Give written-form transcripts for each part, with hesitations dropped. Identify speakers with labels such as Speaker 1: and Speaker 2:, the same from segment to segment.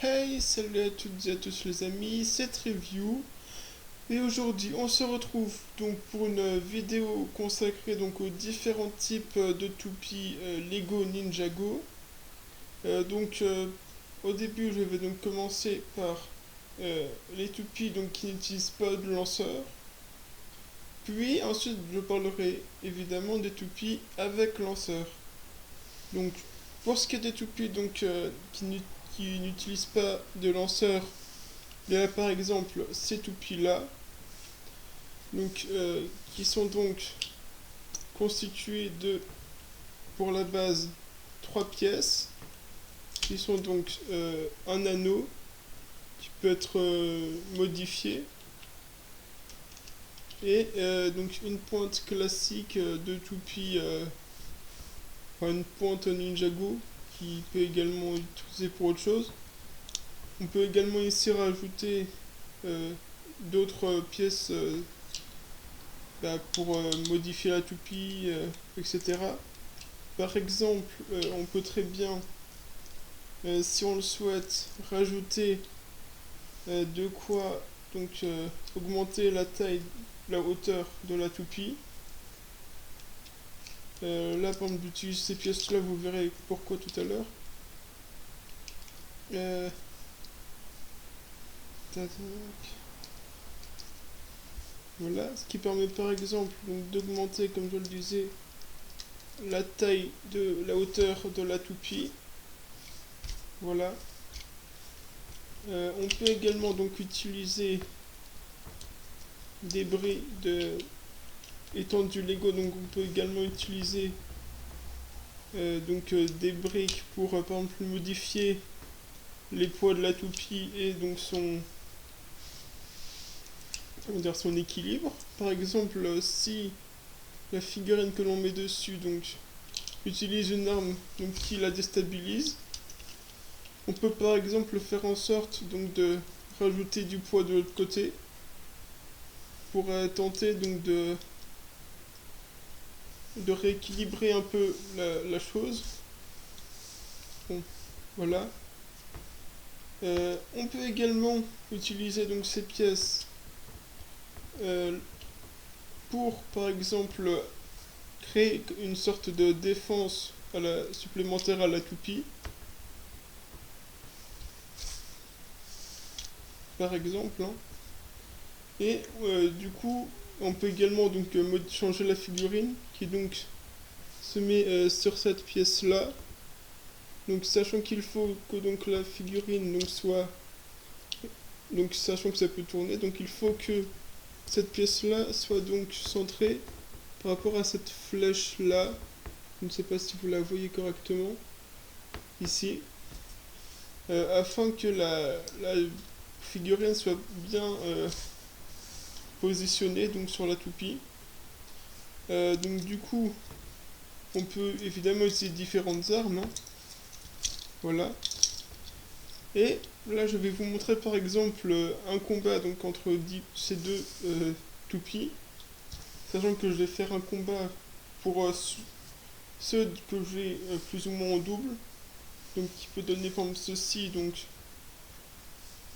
Speaker 1: Hey, salut à toutes et à tous les amis, c'est Review et aujourd'hui on se retrouve donc pour une vidéo consacrée donc aux différents types de toupies Lego Ninjago. Au début je vais donc commencer par les toupies donc qui n'utilisent pas de lanceur. Puis ensuite je parlerai évidemment des toupies avec lanceur. Donc pour ce qui est des toupies donc qui n'utilisent pas de lanceur. Il y a par exemple ces toupies là, qui sont donc constituées de, pour la base, trois pièces, qui sont donc un anneau qui peut être modifié, et donc une pointe classique de toupie, enfin une pointe Ninjago, qui peut également être utilisée pour autre chose. On peut également ici rajouter d'autres pièces pour modifier la toupie, etc. Par exemple, on peut très bien, si on le souhaite, rajouter de quoi augmenter la taille, la hauteur de la toupie. Là, par exemple, j'utilise ces pièces-là, vous verrez pourquoi tout à l'heure. Euh, voilà, ce qui permet par exemple d'augmenter, comme je le disais, la taille de la hauteur de la toupie. Voilà. On peut également donc utiliser des bris de étendue Lego, donc on peut également utiliser des briques pour par exemple modifier les poids de la toupie et donc son équilibre. Par exemple, si la figurine que l'on met dessus utilise une arme qui la déstabilise, on peut par exemple faire en sorte de rajouter du poids de l'autre côté pour tenter de rééquilibrer un peu la chose. Bon, voilà. On peut également utiliser ces pièces pour par exemple créer une sorte de défense supplémentaire à la toupie. Par exemple, hein. Et du coup, on peut également changer la figurine qui se met sur cette pièce là. Donc sachant qu'il faut que la figurine sachant que ça peut tourner, donc il faut que cette pièce là soit centrée par rapport à cette flèche là. Je ne sais pas si vous la voyez correctement ici, afin que la figurine soit bien positionnée sur la toupie. Du coup, on peut évidemment utiliser différentes armes, hein. Voilà. Et là, je vais vous montrer par exemple un combat entre ces deux toupies, sachant que je vais faire un combat pour ceux que j'ai plus ou moins en double, qui peut donner par exemple ceci. Donc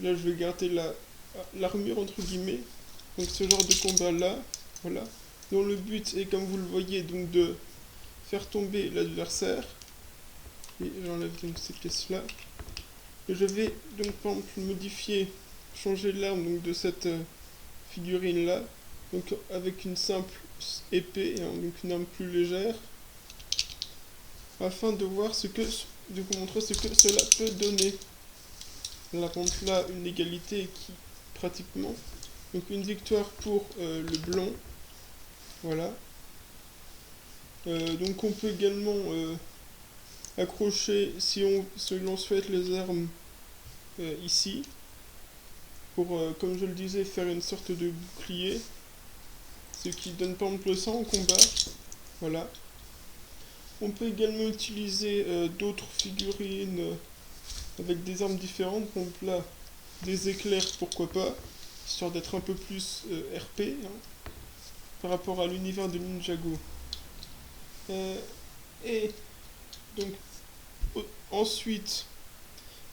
Speaker 1: là, je vais garder l'armure entre guillemets, donc ce genre de combat là, voilà, dont le but est, comme vous le voyez, de faire tomber l'adversaire. Et j'enlève ces pièces là. Et je vais par exemple modifier, changer l'arme de cette figurine là, avec une simple épée, hein, une arme plus légère, afin de voir de vous montrer ce que cela peut donner. Là, par exemple, là, une égalité qui pratiquement, donc une victoire pour le blanc, voilà. On peut également accrocher, si l'on souhaite, les armes ici, pour, comme je le disais, faire une sorte de bouclier, ce qui donne par exemple le sang au combat, voilà. On peut également utiliser d'autres figurines avec des armes différentes, donc là, des éclairs, pourquoi pas, histoire d'être un peu plus RP, hein, par rapport à l'univers de Ninjago. Et donc, ensuite,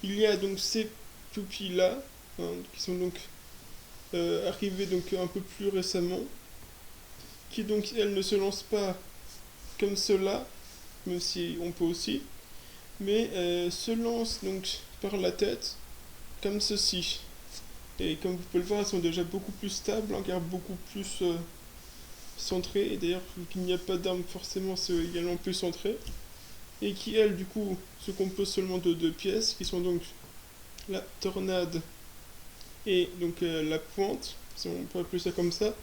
Speaker 1: il y a donc ces toupies là, hein, qui sont donc arrivées donc un peu plus récemment, qui donc elles ne se lancent pas comme cela, même si on peut aussi, mais se lancent donc par la tête, comme ceci. Et comme vous pouvez le voir, elles sont déjà beaucoup plus stables, hein, car beaucoup plus centrées. Et d'ailleurs, vu qu'il n'y a pas d'armes, forcément, c'est également plus centré. Et qui, elles, du coup, se composent seulement de deux pièces, qui sont donc la tornade et donc la pointe, si on peut appeler ça comme ça.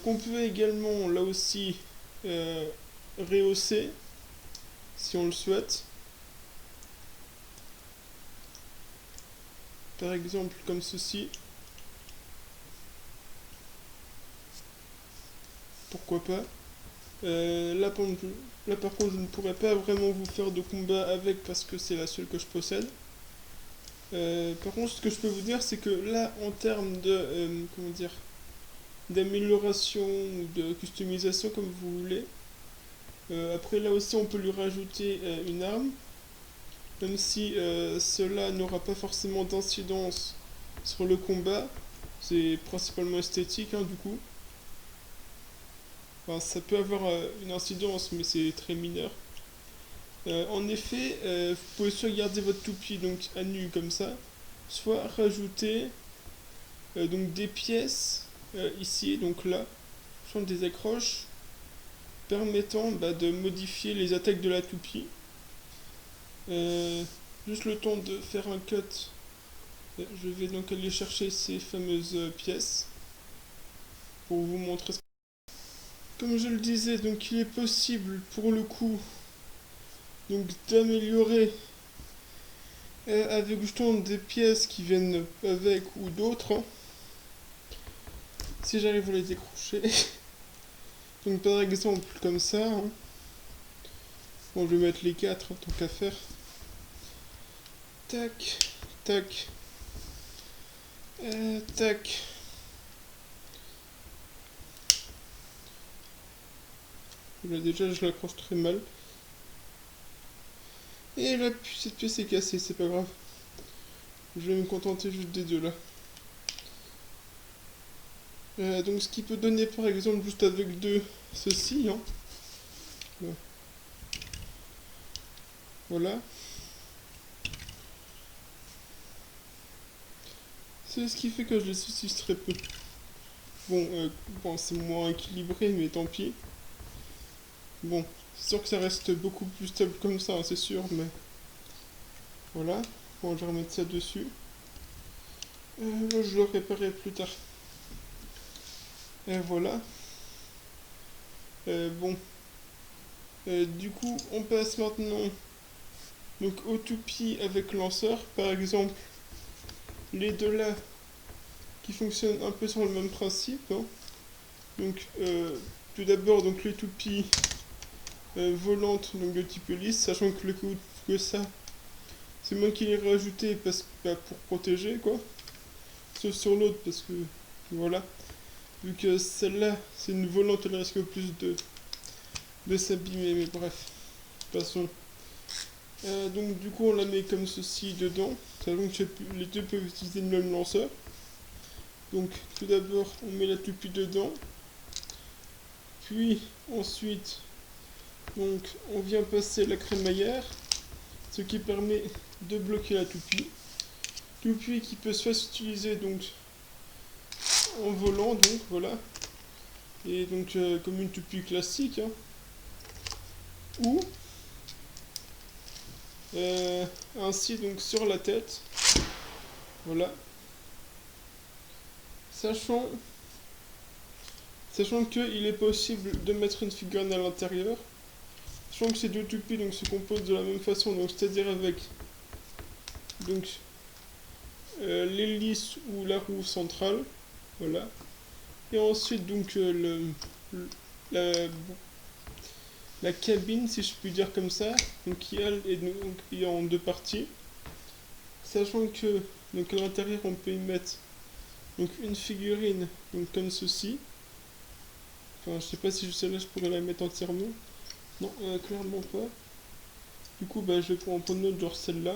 Speaker 1: Qu'on peut également, là aussi, rehausser, si on le souhaite. Par exemple, comme ceci. Pourquoi pas. Là, par contre, je ne pourrais pas vraiment vous faire de combat avec parce que c'est la seule que je possède. Par contre, ce que je peux vous dire, c'est que là, en termes de, comment dire, d'amélioration ou de customisation, comme vous voulez, après là aussi, on peut lui rajouter une arme, même si cela n'aura pas forcément d'incidence sur le combat. C'est principalement esthétique, hein, du coup. Enfin, ça peut avoir une incidence, mais c'est très mineur. En effet, vous pouvez soit garder votre toupie donc à nu comme ça, soit rajouter donc des pièces ici, donc là, sont des accroches permettant de modifier les attaques de la toupie. Juste le temps de faire un cut, je vais donc aller chercher ces fameuses pièces pour vous montrer. Comme je le disais, donc il est possible pour le coup donc d'améliorer avec justement des pièces qui viennent avec ou d'autres, hein, si j'arrive à les décrocher. Donc par exemple comme ça, hein. Bon, je vais mettre les 4 tant qu'à faire. Tac, tac, tac. Là déjà je l'accroche très mal. Et là cette pièce est cassée, c'est pas grave. Je vais me contenter juste des deux là. Donc ce qui peut donner par exemple juste avec deux ceci, hein. Voilà. C'est ce qui fait que je les utilise très peu. Bon, c'est moins équilibré, mais tant pis. Bon, c'est sûr que ça reste beaucoup plus stable comme ça, hein, c'est sûr, mais... Voilà. Bon, je vais remettre ça dessus. Là, je le réparerai plus tard. Et voilà. Bon. Du coup, on passe maintenant donc au toupie avec lanceur. Par exemple, les deux là qui fonctionnent un peu sur le même principe, hein. Donc, tout d'abord, donc les toupies volantes donc de type hélice, sachant que le coup que ça, c'est moi qui l'ai rajouté parce que pour protéger quoi. Sauf sur l'autre parce que voilà. Vu que celle-là, c'est une volante, elle risque plus de s'abîmer, mais bref. Passons. Donc du coup, on la met comme ceci dedans. Sachant que les deux peuvent utiliser le même lanceur. Donc tout d'abord, on met la toupie dedans. Puis ensuite, donc on vient passer la crémaillère, ce qui permet de bloquer la toupie. Toupie qui peut soit s'utiliser donc en volant, donc voilà. Et donc comme une toupie classique, hein. Ou ainsi donc sur la tête. Voilà. Sachant qu'il est possible de mettre une figurine à l'intérieur. Sachant que ces deux toupies donc, se composent de la même façon, donc c'est-à-dire avec donc l'hélice ou la roue centrale. Voilà. Et ensuite donc la, la cabine, si je puis dire comme ça, donc qui elle est en deux parties. Sachant que donc à l'intérieur on peut y mettre donc une figurine donc comme ceci. Enfin je sais pas si celle-là je pourrais la mettre entièrement. Non, clairement pas. Du coup je vais prendre une autre genre celle-là.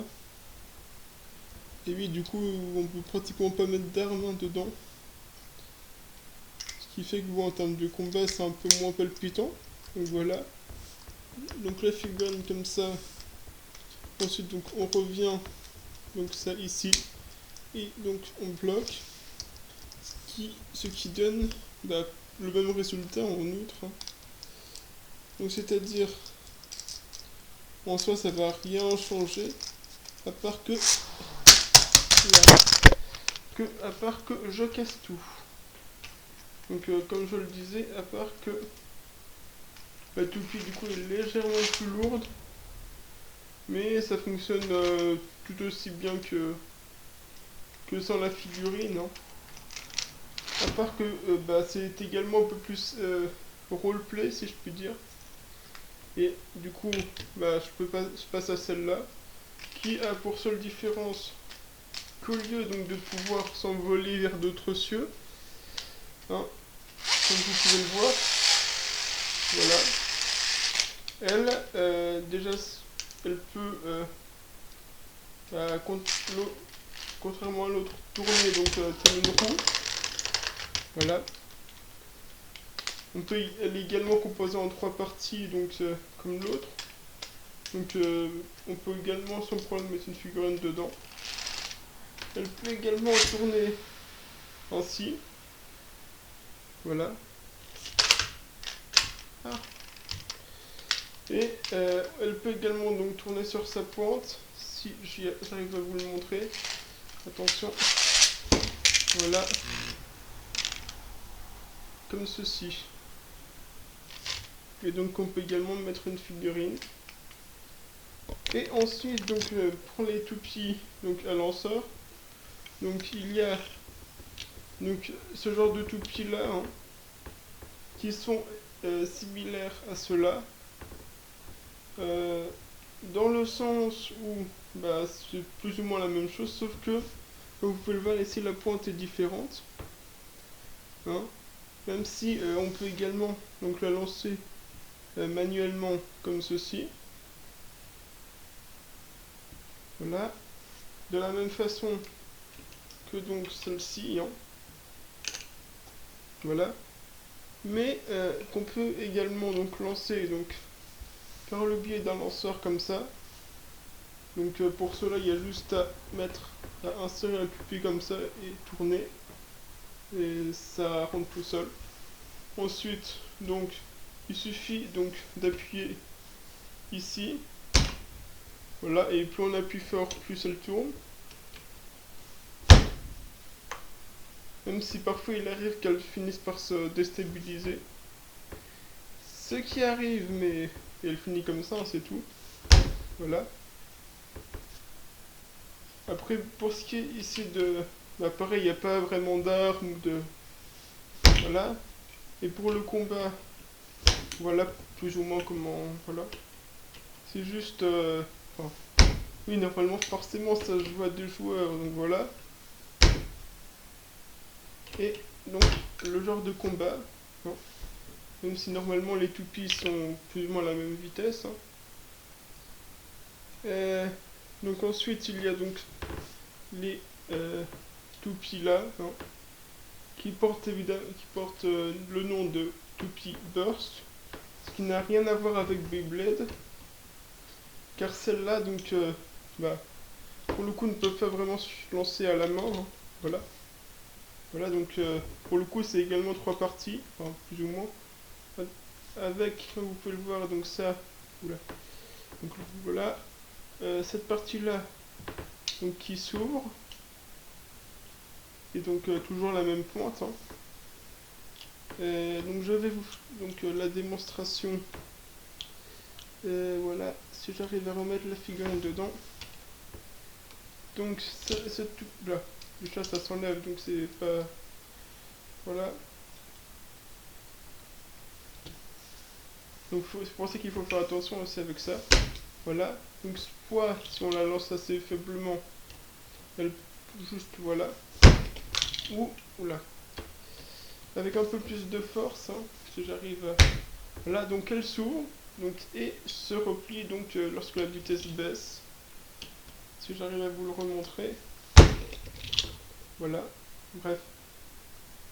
Speaker 1: Et oui, du coup, on peut pratiquement pas mettre d'armes hein, dedans. Ce qui fait que bon, en termes de combat, c'est un peu moins palpitant. Donc voilà. Donc la figurine comme ça. Ensuite, donc on revient. Donc ça ici. Et donc on bloque. Ce qui donne bah, le même résultat en outre. Hein. Donc c'est-à-dire, en soi, ça va rien changer. À part que... Là, à part que je casse tout. Donc comme je le disais, à part que la toupie du coup est légèrement plus lourde, mais ça fonctionne tout aussi bien que sans la figurine. Hein. À part que bah, c'est également un peu plus roleplay si je puis dire. Et du coup, bah, je passe à celle-là, qui a pour seule différence qu'au lieu donc de pouvoir s'envoler vers d'autres cieux, hein, comme vous pouvez le voir, voilà, elle, déjà, elle peut, bah, contrairement à l'autre, tourner donc comme une roue, voilà. Elle est également composée en 3 parties, donc comme l'autre. Donc on peut également sans problème mettre une figurine dedans. Elle peut également tourner ainsi. Voilà. Ah. Et elle peut également donc tourner sur sa pointe. Si j'arrive à vous le montrer. Attention. Voilà. Comme ceci. Et donc on peut également mettre une figurine. Et ensuite donc pour les toupies donc à lanceur. Donc il y a donc ce genre de toupies là hein, qui sont similaires à ceux-là. Dans le sens où bah, c'est plus ou moins la même chose, sauf que comme vous pouvez le voir ici la pointe est différente. Hein, même si on peut également donc la lancer manuellement comme ceci. Voilà. De la même façon que donc celle-ci. Hein. Voilà. Mais qu'on peut également donc lancer donc par le biais d'un lanceur comme ça. Donc pour cela il y a juste à insérer la pupille comme ça et tourner. Et ça rentre tout seul. Ensuite donc il suffit donc d'appuyer ici. Voilà, et plus on appuie fort, plus elle tourne. Même si parfois il arrive qu'elle finisse par se déstabiliser. Ce qui arrive, mais elle finit comme ça, c'est tout. Voilà. Après, pour ce qui est ici de... Bah pareil, il n'y a pas vraiment d'armes ou de... Voilà. Et pour le combat, voilà plus ou moins comment... Voilà. C'est juste... Enfin, oui, normalement, forcément, ça se joue à 2 joueurs, donc voilà. Et donc, le genre de combat, hein, même si normalement les toupies sont plus ou moins à la même vitesse. Hein. Donc ensuite, il y a donc les toupies là, hein, qui portent le nom de toupie Burst, ce qui n'a rien à voir avec Beyblade, car celles-là, donc, bah, pour le coup, ne peuvent pas vraiment se lancer à la main. Hein, voilà. Voilà, donc pour le coup c'est également 3 parties, enfin plus ou moins. Avec, vous pouvez le voir, donc ça, oula. Donc voilà, cette partie-là, donc qui s'ouvre, et donc toujours la même pointe. Hein. Donc je vais vous, donc la démonstration, voilà, si j'arrive à remettre la figurine dedans. Donc tout, là, le chat ça s'enlève, donc c'est pas, voilà. Donc c'est pour ça qu'il faut faire attention aussi avec ça. Voilà. Donc ce poids, si on la lance assez faiblement, elle juste voilà. Ou là. Avec un peu plus de force, hein, si j'arrive à... Voilà, donc elle s'ouvre. Donc, et se replie donc lorsque la vitesse baisse. Si j'arrive à vous le remontrer. Voilà, bref.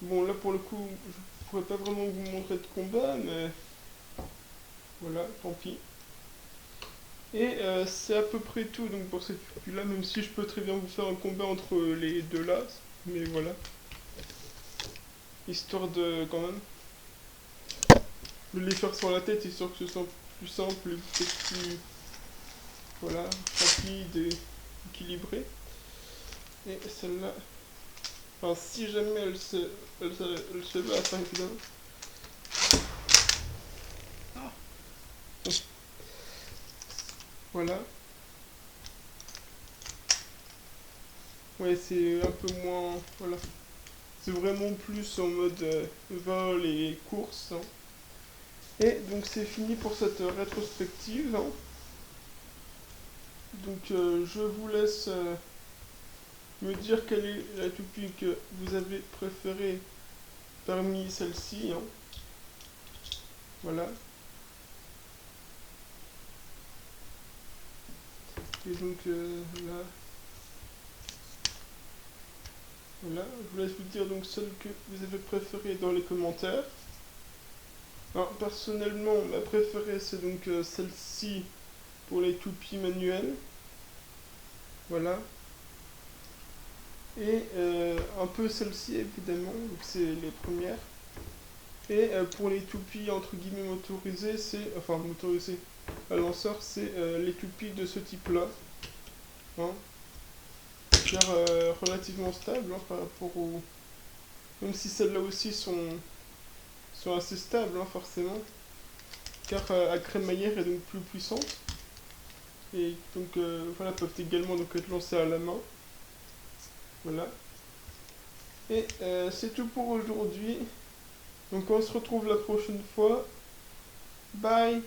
Speaker 1: Bon, là pour le coup, je pourrais pas vraiment vous montrer de combat, mais voilà, tant pis. Et c'est à peu près tout donc pour cette là, même si je peux très bien vous faire un combat entre les deux là, mais voilà. Histoire de quand même de les faire sur la tête, histoire que ce soit plus simple et peut-être plus, voilà, rapide et équilibré. Et celle-là, enfin si jamais elle se bat, enfin évidemment. Voilà. Ouais, c'est un peu moins, voilà. C'est vraiment plus en mode vol et course, hein. Et donc c'est fini pour cette rétrospective, hein. Donc je vous laisse me dire quelle est la toupie que vous avez préférée parmi celles-ci, hein. Voilà. Et donc là, voilà. Je vous laisse vous dire donc celle que vous avez préférée dans les commentaires. Alors, personnellement, ma préférée c'est donc celle-ci pour les toupies manuelles. Voilà. Et un peu celle-ci évidemment, donc c'est les premières. Et pour les toupies entre guillemets motorisées, c'est. Enfin motorisées à lanceur, c'est les toupies de ce type-là. Hein. Car relativement stable hein, par rapport au. Même si celles-là aussi sont assez stables, hein, forcément. Car la crémaillère est donc plus puissante. Et donc voilà, peuvent également donc être lancées à la main. Voilà. Et c'est tout pour aujourd'hui. Donc on se retrouve la prochaine fois. Bye!